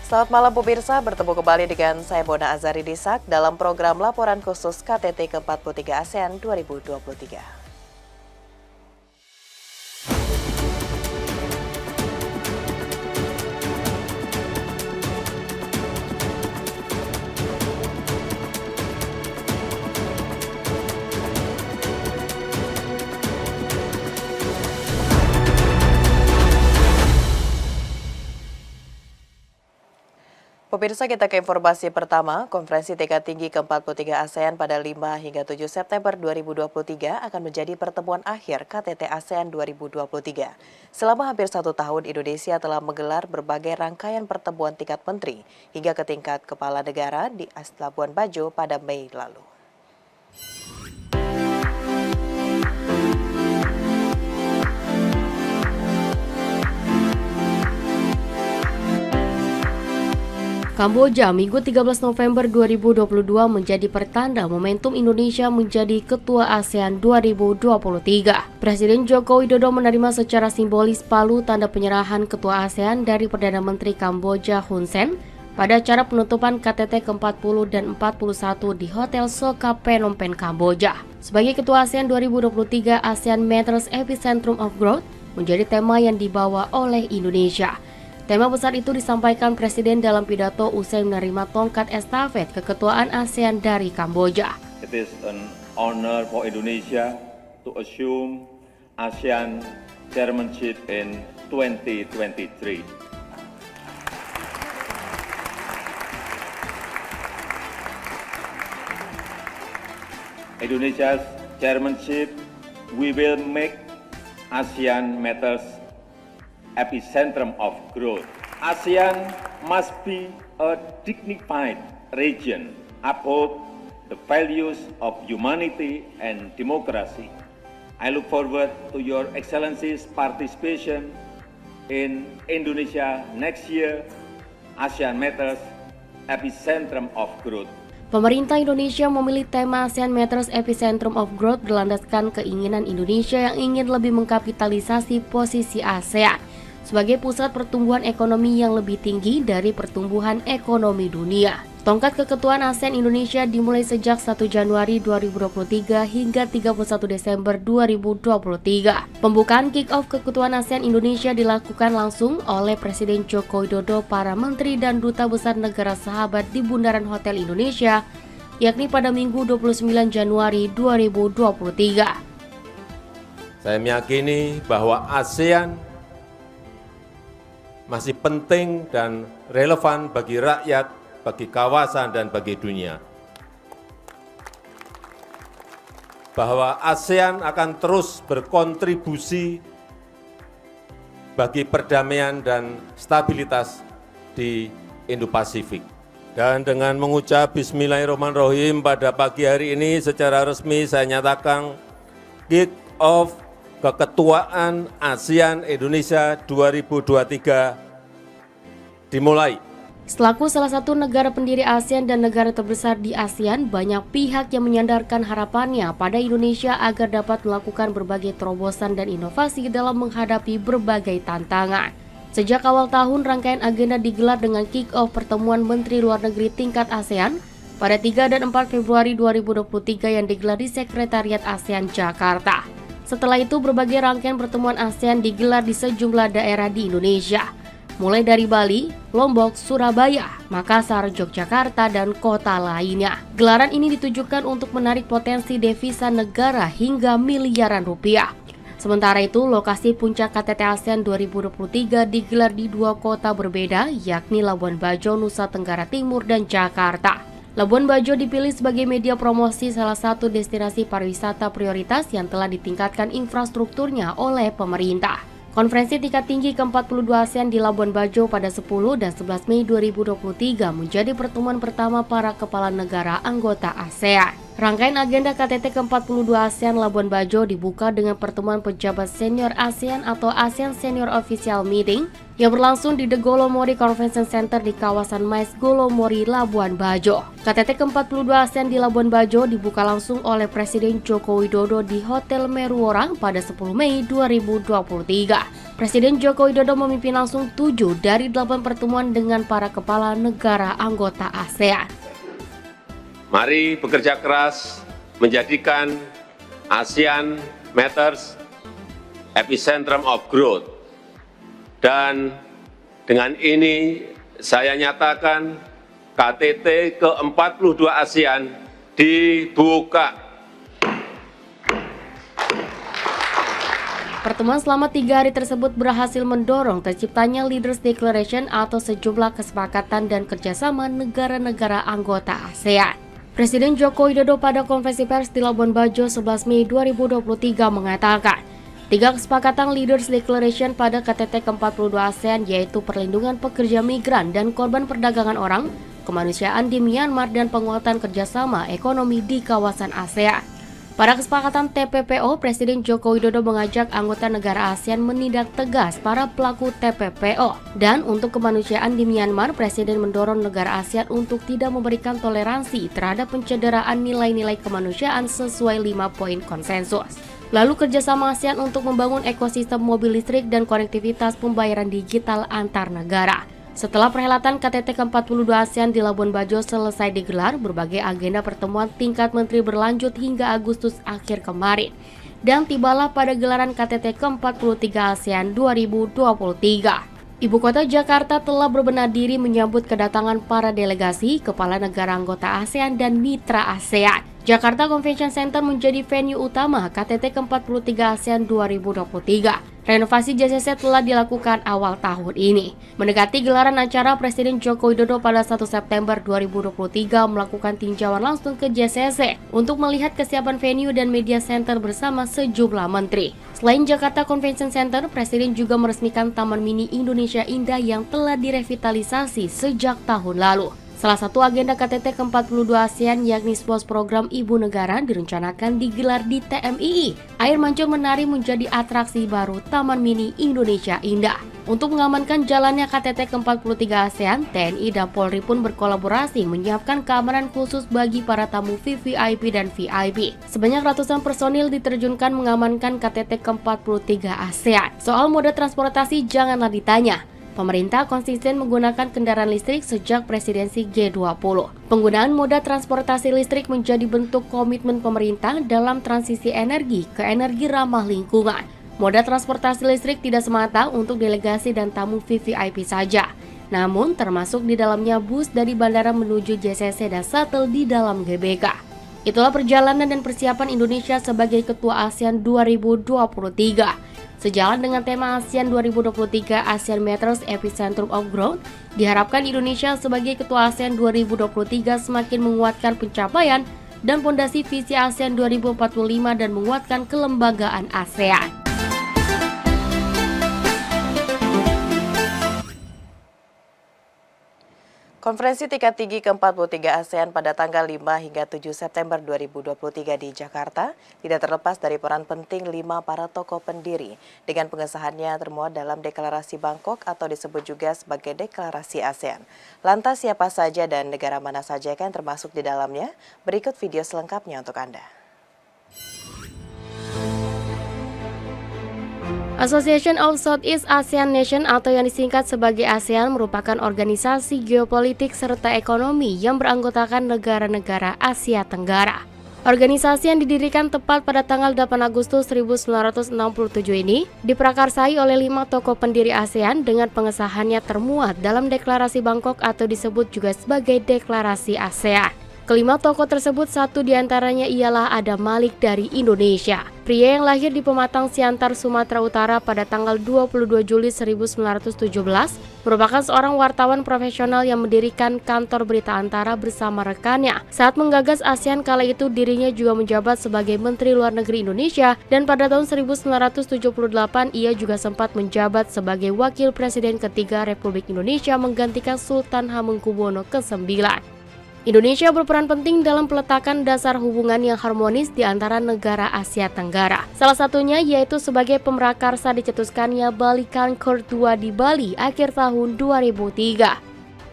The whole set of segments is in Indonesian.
Selamat malam pemirsa, bertemu kembali dengan saya Bona Azari Disak dalam program Laporan Khusus KTT ke-43 ASEAN 2023. Pemirsa, kita ke informasi pertama. Konferensi tingkat tinggi ke-43 ASEAN pada 5 hingga 7 September 2023 akan menjadi pertemuan akhir KTT ASEAN 2023. Selama hampir 1 tahun, Indonesia telah menggelar berbagai rangkaian pertemuan tingkat menteri hingga ke tingkat kepala negara di Labuan Bajo pada Mei lalu. Kamboja, Minggu 13 November 2022 menjadi pertanda momentum Indonesia menjadi Ketua ASEAN 2023. Presiden Joko Widodo menerima secara simbolis palu tanda penyerahan Ketua ASEAN dari Perdana Menteri Kamboja Hun Sen pada acara penutupan KTT ke-40 dan 41 di Hotel Soka Phnom Penh, Kamboja. Sebagai Ketua ASEAN 2023, ASEAN Matters Epicentrum of Growth menjadi tema yang dibawa oleh Indonesia. Tema besar itu disampaikan Presiden dalam pidato usai menerima tongkat estafet keketuaan ASEAN dari Kamboja. It is an honor for Indonesia to assume ASEAN chairmanship in 2023. Indonesia's chairmanship, we will make ASEAN Matters epicentrum of growth. ASEAN must be a dignified region, uphold the values of humanity and democracy. I look forward to your Excellency's participation in Indonesia next year, ASEAN Matters epicentrum of growth. Pemerintah Indonesia memilih tema ASEAN Matters Epicentrum of Growth berlandaskan keinginan Indonesia yang ingin lebih mengkapitalisasi posisi ASEAN sebagai pusat pertumbuhan ekonomi yang lebih tinggi dari pertumbuhan ekonomi dunia. Tongkat keketuaan ASEAN Indonesia dimulai sejak 1 Januari 2023 hingga 31 Desember 2023. Pembukaan kick-off keketuaan ASEAN Indonesia dilakukan langsung oleh Presiden Joko Widodo, para menteri dan duta besar negara sahabat di Bundaran Hotel Indonesia, yakni pada Minggu 29 Januari 2023. Saya meyakini bahwa ASEAN masih penting dan relevan bagi rakyat, bagi kawasan, dan bagi dunia. Bahwa ASEAN akan terus berkontribusi bagi perdamaian dan stabilitas di Indo-Pasifik. Dan dengan mengucap Bismillahirrahmanirrahim pada pagi hari ini secara resmi saya nyatakan kick-off Keketuaan ASEAN Indonesia 2023 dimulai. Selaku salah satu negara pendiri ASEAN dan negara terbesar di ASEAN, banyak pihak yang menyandarkan harapannya pada Indonesia agar dapat melakukan berbagai terobosan dan inovasi dalam menghadapi berbagai tantangan. Sejak awal tahun, rangkaian agenda digelar dengan kick-off pertemuan Menteri Luar Negeri tingkat ASEAN pada 3 dan 4 Februari 2023 yang digelar di Sekretariat ASEAN Jakarta. Setelah itu, berbagai rangkaian pertemuan ASEAN digelar di sejumlah daerah di Indonesia, mulai dari Bali, Lombok, Surabaya, Makassar, Yogyakarta, dan kota lainnya. Gelaran ini ditujukan untuk menarik potensi devisa negara hingga miliaran rupiah. Sementara itu, lokasi puncak KTT ASEAN 2023 digelar di 2 kota berbeda, yakni Labuan Bajo, Nusa Tenggara Timur, dan Jakarta. Labuan Bajo dipilih sebagai media promosi salah satu destinasi pariwisata prioritas yang telah ditingkatkan infrastrukturnya oleh pemerintah. Konferensi tingkat tinggi ke-42 ASEAN di Labuan Bajo pada 10 dan 11 Mei 2023 menjadi pertemuan pertama para kepala negara anggota ASEAN. Rangkaian agenda KTT ke-42 ASEAN Labuan Bajo dibuka dengan pertemuan pejabat senior ASEAN atau ASEAN Senior Official Meeting yang berlangsung di The Golomori Convention Center di kawasan Mais Golomori, Labuan Bajo. KTT ke-42 ASEAN di Labuan Bajo dibuka langsung oleh Presiden Joko Widodo di Hotel Meruora pada 10 Mei 2023. Presiden Joko Widodo memimpin langsung 7 dari 8 pertemuan dengan para kepala negara anggota ASEAN. Mari bekerja keras menjadikan ASEAN Matters epicentrum of growth. Dan dengan ini saya nyatakan KTT ke-42 ASEAN dibuka. Pertemuan selama 3 hari tersebut berhasil mendorong terciptanya Leaders Declaration atau sejumlah kesepakatan dan kerjasama negara-negara anggota ASEAN. Presiden Joko Widodo pada konferensi pers di Labuan Bajo 11 Mei 2023 mengatakan, 3 kesepakatan Leaders Declaration pada KTT ke-42 ASEAN yaitu perlindungan pekerja migran dan korban perdagangan orang, kemanusiaan di Myanmar, dan penguatan kerjasama ekonomi di kawasan ASEAN. Pada kesepakatan TPPO, Presiden Joko Widodo mengajak anggota negara ASEAN menindak tegas para pelaku TPPO. Dan untuk kemanusiaan di Myanmar, Presiden mendorong negara ASEAN untuk tidak memberikan toleransi terhadap pencederaan nilai-nilai kemanusiaan sesuai 5 poin konsensus. Lalu kerjasama ASEAN untuk membangun ekosistem mobil listrik dan konektivitas pembayaran digital antar negara. Setelah perhelatan KTT ke-42 ASEAN di Labuan Bajo selesai digelar, berbagai agenda pertemuan tingkat menteri berlanjut hingga Agustus akhir kemarin. Dan tibalah pada gelaran KTT ke-43 ASEAN 2023. Ibu kota Jakarta telah berbenah diri menyambut kedatangan para delegasi, kepala negara anggota ASEAN dan mitra ASEAN. Jakarta Convention Center menjadi venue utama KTT ke-43 ASEAN 2023. Renovasi JCC telah dilakukan awal tahun ini. Mendekati gelaran acara, Presiden Joko Widodo pada 1 September 2023 melakukan tinjauan langsung ke JCC untuk melihat kesiapan venue dan media center bersama sejumlah menteri. Selain Jakarta Convention Center, Presiden juga meresmikan Taman Mini Indonesia Indah yang telah direvitalisasi sejak tahun lalu. Salah satu agenda KTT ke-42 ASEAN yakni SPOS program Ibu Negara direncanakan digelar di TMII. Air mancur menari menjadi atraksi baru Taman Mini Indonesia Indah. Untuk mengamankan jalannya KTT ke-43 ASEAN, TNI dan Polri pun berkolaborasi menyiapkan keamanan khusus bagi para tamu VVIP dan VIP. Sebanyak ratusan personil diterjunkan mengamankan KTT ke-43 ASEAN. Soal moda transportasi janganlah ditanya. Pemerintah konsisten menggunakan kendaraan listrik sejak presidensi G20. Penggunaan moda transportasi listrik menjadi bentuk komitmen pemerintah dalam transisi energi ke energi ramah lingkungan. Moda transportasi listrik tidak semata untuk delegasi dan tamu VVIP saja, namun termasuk di dalamnya bus dari bandara menuju JCC dan shuttle di dalam GBK. Itulah perjalanan dan persiapan Indonesia sebagai Ketua ASEAN 2023. Sejalan dengan tema ASEAN 2023 ASEAN Matters Epicentrum of Growth, diharapkan Indonesia sebagai Ketua ASEAN 2023 semakin menguatkan pencapaian dan fondasi visi ASEAN 2045 dan menguatkan kelembagaan ASEAN. Konferensi tingkat tinggi ke-43 ASEAN pada tanggal 5 hingga 7 September 2023 di Jakarta tidak terlepas dari peran penting 5 para tokoh pendiri dengan pengesahannya termuat dalam Deklarasi Bangkok atau disebut juga sebagai Deklarasi ASEAN. Lantas siapa saja dan negara mana saja yang termasuk di dalamnya? Berikut video selengkapnya untuk Anda. Association of Southeast Asian Nations atau yang disingkat sebagai ASEAN merupakan organisasi geopolitik serta ekonomi yang beranggotakan negara-negara Asia Tenggara. Organisasi yang didirikan tepat pada tanggal 8 Agustus 1967 ini diprakarsai oleh 5 tokoh pendiri ASEAN dengan pengesahannya termuat dalam Deklarasi Bangkok atau disebut juga sebagai Deklarasi ASEAN. Kelima tokoh tersebut, satu diantaranya ialah Adam Malik dari Indonesia. Pria yang lahir di Pematang Siantar, Sumatera Utara pada tanggal 22 Juli 1917, merupakan seorang wartawan profesional yang mendirikan kantor berita Antara bersama rekannya. Saat menggagas ASEAN kala itu, dirinya juga menjabat sebagai Menteri Luar Negeri Indonesia dan pada tahun 1978 ia juga sempat menjabat sebagai Wakil Presiden ketiga Republik Indonesia menggantikan Sultan Hamengkubuwono ke-9. Indonesia berperan penting dalam peletakan dasar hubungan yang harmonis di antara negara Asia Tenggara. Salah satunya yaitu sebagai pemrakarsa dicetuskannya Bali Concord II di Bali akhir tahun 2003.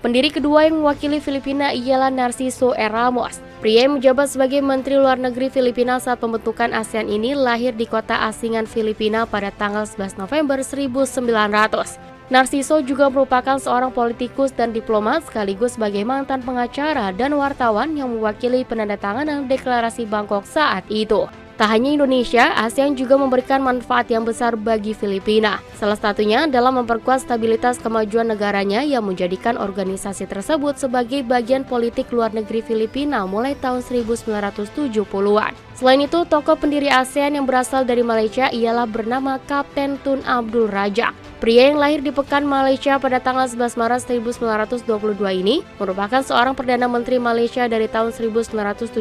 Pendiri kedua yang mewakili Filipina ialah Narciso E. Ramos. Pria yang menjabat sebagai Menteri Luar Negeri Filipina saat pembentukan ASEAN ini lahir di kota Asingan, Filipina pada tanggal 11 November 1900. Narciso juga merupakan seorang politikus dan diplomat sekaligus sebagai mantan pengacara dan wartawan yang mewakili penandatanganan Deklarasi Bangkok saat itu. Tak hanya Indonesia, ASEAN juga memberikan manfaat yang besar bagi Filipina. Salah satunya dalam memperkuat stabilitas kemajuan negaranya yang menjadikan organisasi tersebut sebagai bagian politik luar negeri Filipina mulai tahun 1970-an. Selain itu, tokoh pendiri ASEAN yang berasal dari Malaysia ialah bernama Kapten Tun Abdul Razak. Pria yang lahir di Pekan, Malaysia pada tanggal 11 Maret 1922 ini merupakan seorang Perdana Menteri Malaysia dari tahun 1970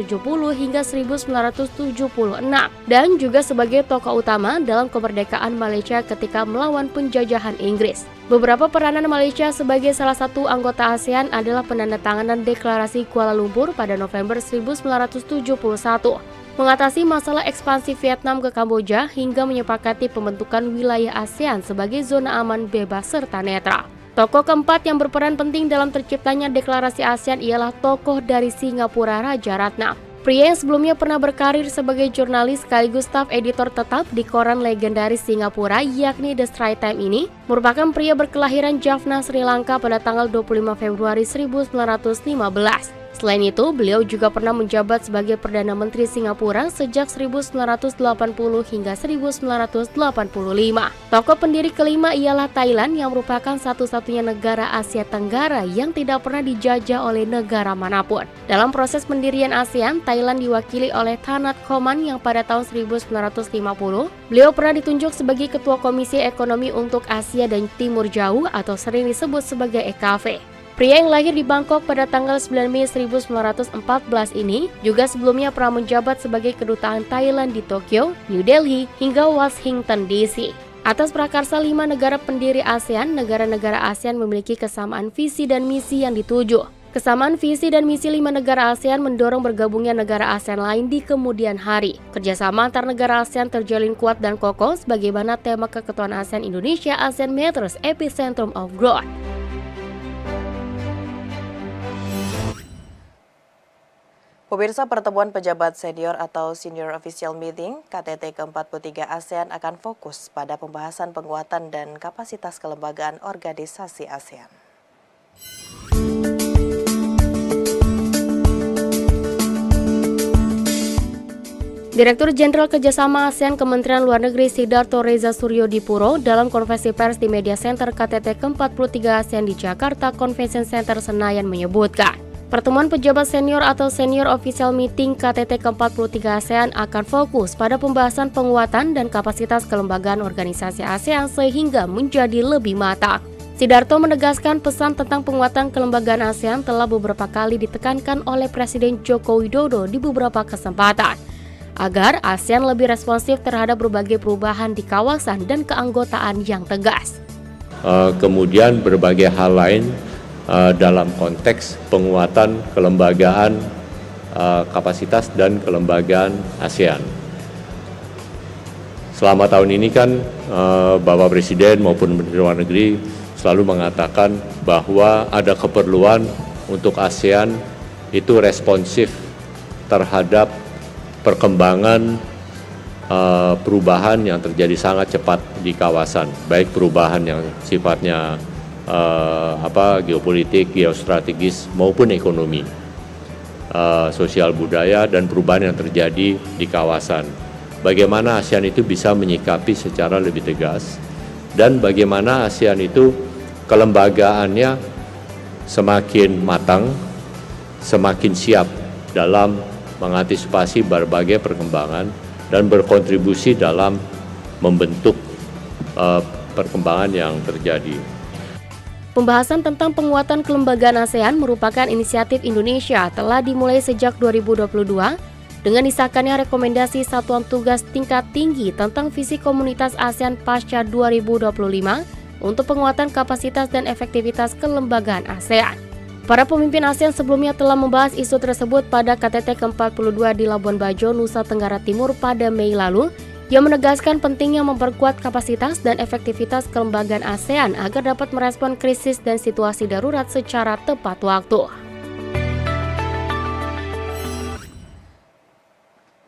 hingga 1976 dan juga sebagai tokoh utama dalam kemerdekaan Malaysia ketika melawan penjajahan Inggris. Beberapa peranan Malaysia sebagai salah satu anggota ASEAN adalah penandatanganan Deklarasi Kuala Lumpur pada November 1971, mengatasi masalah ekspansi Vietnam ke Kamboja hingga menyepakati pembentukan wilayah ASEAN sebagai zona aman, bebas, serta netral. Tokoh keempat yang berperan penting dalam terciptanya Deklarasi ASEAN ialah tokoh dari Singapura, Raja Ratnam. Pria yang sebelumnya pernah berkarir sebagai jurnalis sekaligus staf editor tetap di koran legendaris Singapura yakni The Straits Times ini merupakan pria berkelahiran Jaffna, Sri Lanka pada tanggal 25 Februari 1915. Selain itu, beliau juga pernah menjabat sebagai Perdana Menteri Singapura sejak 1980 hingga 1985. Tokoh pendiri kelima ialah Thailand yang merupakan satu-satunya negara Asia Tenggara yang tidak pernah dijajah oleh negara manapun. Dalam proses pendirian ASEAN, Thailand diwakili oleh Thanat Khoman yang pada tahun 1950, beliau pernah ditunjuk sebagai Ketua Komisi Ekonomi untuk Asia dan Timur Jauh atau sering disebut sebagai EKV. Pria yang lahir di Bangkok pada tanggal 9 Mei 1914 ini juga sebelumnya pernah menjabat sebagai kedutaan Thailand di Tokyo, New Delhi, hingga Washington DC. Atas prakarsa 5 negara pendiri ASEAN, negara-negara ASEAN memiliki kesamaan visi dan misi yang dituju. Kesamaan visi dan misi 5 negara ASEAN mendorong bergabungnya negara ASEAN lain di kemudian hari. Kerjasama antar negara ASEAN terjalin kuat dan kokoh sebagaimana tema keketuaan ASEAN Indonesia ASEAN Matters Epicentrum of Growth. Pemirsa, pertemuan pejabat senior atau Senior Official Meeting KTT ke-43 ASEAN akan fokus pada pembahasan penguatan dan kapasitas kelembagaan organisasi ASEAN. Direktur Jenderal Kerjasama ASEAN Kementerian Luar Negeri Sidarto Reza Suryodipuro dalam konferensi pers di Media Center KTT ke-43 ASEAN di Jakarta Convention Center Senayan menyebutkan, pertemuan pejabat senior atau Senior Official Meeting KTT ke-43 ASEAN akan fokus pada pembahasan penguatan dan kapasitas kelembagaan organisasi ASEAN sehingga menjadi lebih matang. Sidarto menegaskan pesan tentang penguatan kelembagaan ASEAN telah beberapa kali ditekankan oleh Presiden Joko Widodo di beberapa kesempatan, agar ASEAN lebih responsif terhadap berbagai perubahan di kawasan dan keanggotaan yang tegas. Kemudian berbagai hal lain dalam konteks penguatan kelembagaan, kapasitas dan kelembagaan ASEAN. Selama tahun ini kan Bapak Presiden maupun Menteri Luar Negeri selalu mengatakan bahwa ada keperluan untuk ASEAN itu responsif terhadap perkembangan perubahan yang terjadi sangat cepat di kawasan, baik perubahan yang sifatnya geopolitik, geostrategis maupun ekonomi, sosial budaya dan perubahan yang terjadi di kawasan. Bagaimana ASEAN itu bisa menyikapi secara lebih tegas dan bagaimana ASEAN itu kelembagaannya semakin matang, semakin siap dalam mengantisipasi berbagai perkembangan dan berkontribusi dalam membentuk perkembangan yang terjadi. Pembahasan tentang penguatan kelembagaan ASEAN merupakan inisiatif Indonesia telah dimulai sejak 2022 dengan disahkannya rekomendasi Satuan Tugas Tingkat Tinggi tentang visi komunitas ASEAN pasca 2025 untuk penguatan kapasitas dan efektivitas kelembagaan ASEAN. Para pemimpin ASEAN sebelumnya telah membahas isu tersebut pada KTT ke-42 di Labuan Bajo, Nusa Tenggara Timur pada Mei lalu, yang menegaskan pentingnya memperkuat kapasitas dan efektivitas kelembagaan ASEAN agar dapat merespon krisis dan situasi darurat secara tepat waktu.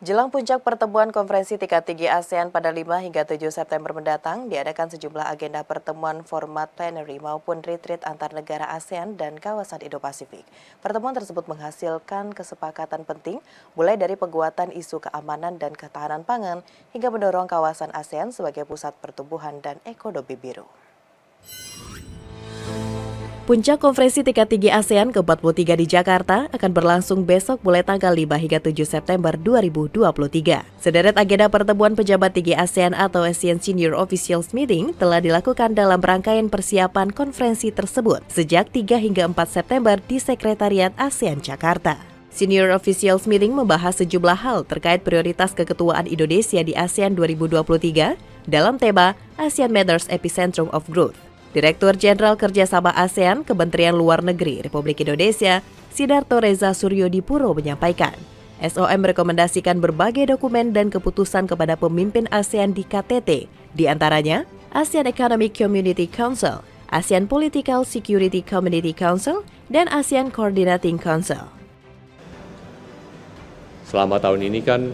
Jelang puncak pertemuan konferensi tingkat tinggi ASEAN pada 5 hingga 7 September mendatang, diadakan sejumlah agenda pertemuan format plenary maupun retreat antar negara ASEAN dan kawasan Indo-Pasifik. Pertemuan tersebut menghasilkan kesepakatan penting, mulai dari penguatan isu keamanan dan ketahanan pangan, hingga mendorong kawasan ASEAN sebagai pusat pertumbuhan dan ekonomi biru. Puncak konferensi tingkat tinggi ASEAN ke-43 di Jakarta akan berlangsung besok mulai tanggal 5 hingga 7 September 2023. Sederet agenda pertemuan pejabat tinggi ASEAN atau ASEAN Senior Officials Meeting telah dilakukan dalam rangkaian persiapan konferensi tersebut sejak 3 hingga 4 September di Sekretariat ASEAN Jakarta. Senior Officials Meeting membahas sejumlah hal terkait prioritas keketuaan Indonesia di ASEAN 2023 dalam tema ASEAN Matters Epicentrum of Growth. Direktur Jenderal Kerjasama ASEAN Kementerian Luar Negeri Republik Indonesia, Sidarto Reza Suryodipuro menyampaikan, SOM merekomendasikan berbagai dokumen dan keputusan kepada pemimpin ASEAN di KTT, di antaranya ASEAN Economic Community Council, ASEAN Political Security Community Council, dan ASEAN Coordinating Council. Selama tahun ini kan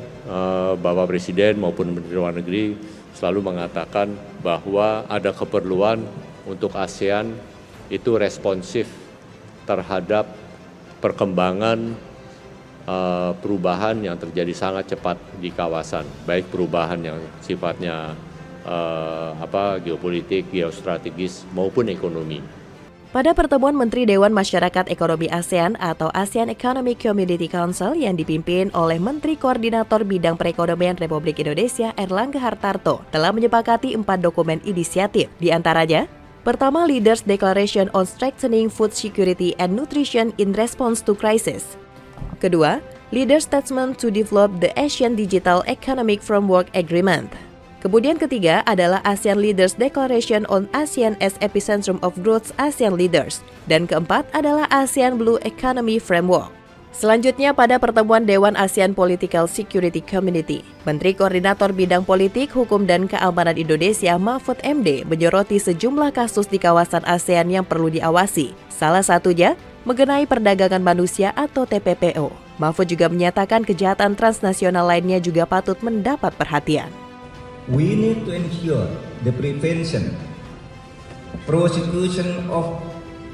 Bapak Presiden maupun Menteri Luar Negeri selalu mengatakan bahwa ada keperluan untuk ASEAN itu responsif terhadap perkembangan perubahan yang terjadi sangat cepat di kawasan, baik perubahan yang sifatnya geopolitik, geostrategis maupun ekonomi. Pada pertemuan Menteri Dewan Masyarakat Ekonomi ASEAN atau ASEAN Economic Community Council yang dipimpin oleh Menteri Koordinator Bidang Perekonomian Republik Indonesia Erlangga Hartarto telah menyepakati 4 dokumen inisiatif, di antaranya pertama, Leaders Declaration on Strengthening Food Security and Nutrition in Response to Crisis. Kedua, Leaders Statement to Develop the Asian Digital Economic Framework Agreement. Kemudian ketiga adalah ASEAN Leaders Declaration on ASEAN as Epicentrum of Growth ASEAN Leaders. Dan keempat adalah ASEAN Blue Economy Framework. Selanjutnya pada pertemuan Dewan ASEAN Political Security Community, Menteri Koordinator Bidang Politik, Hukum, dan Keamanan Indonesia Mahfud MD menyoroti sejumlah kasus di kawasan ASEAN yang perlu diawasi. Salah satunya mengenai perdagangan manusia atau TPPO. Mahfud juga menyatakan kejahatan transnasional lainnya juga patut mendapat perhatian. We need to ensure the prevention, prosecution of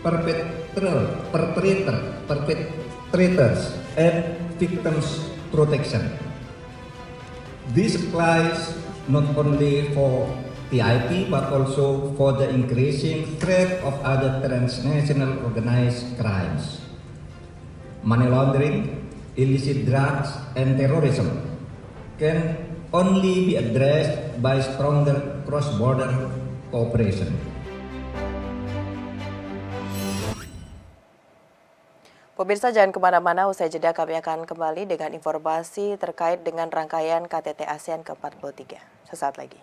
perpetrators and victims protection. This applies not only for TIP but also for the increasing threat of other transnational organized crimes. Money laundering, illicit drugs, and terrorism can only be addressed by stronger cross-border cooperation. Pemirsa jangan kemana-mana, usai jeda kami akan kembali dengan informasi terkait dengan rangkaian KTT ASEAN ke-43. Sesaat lagi.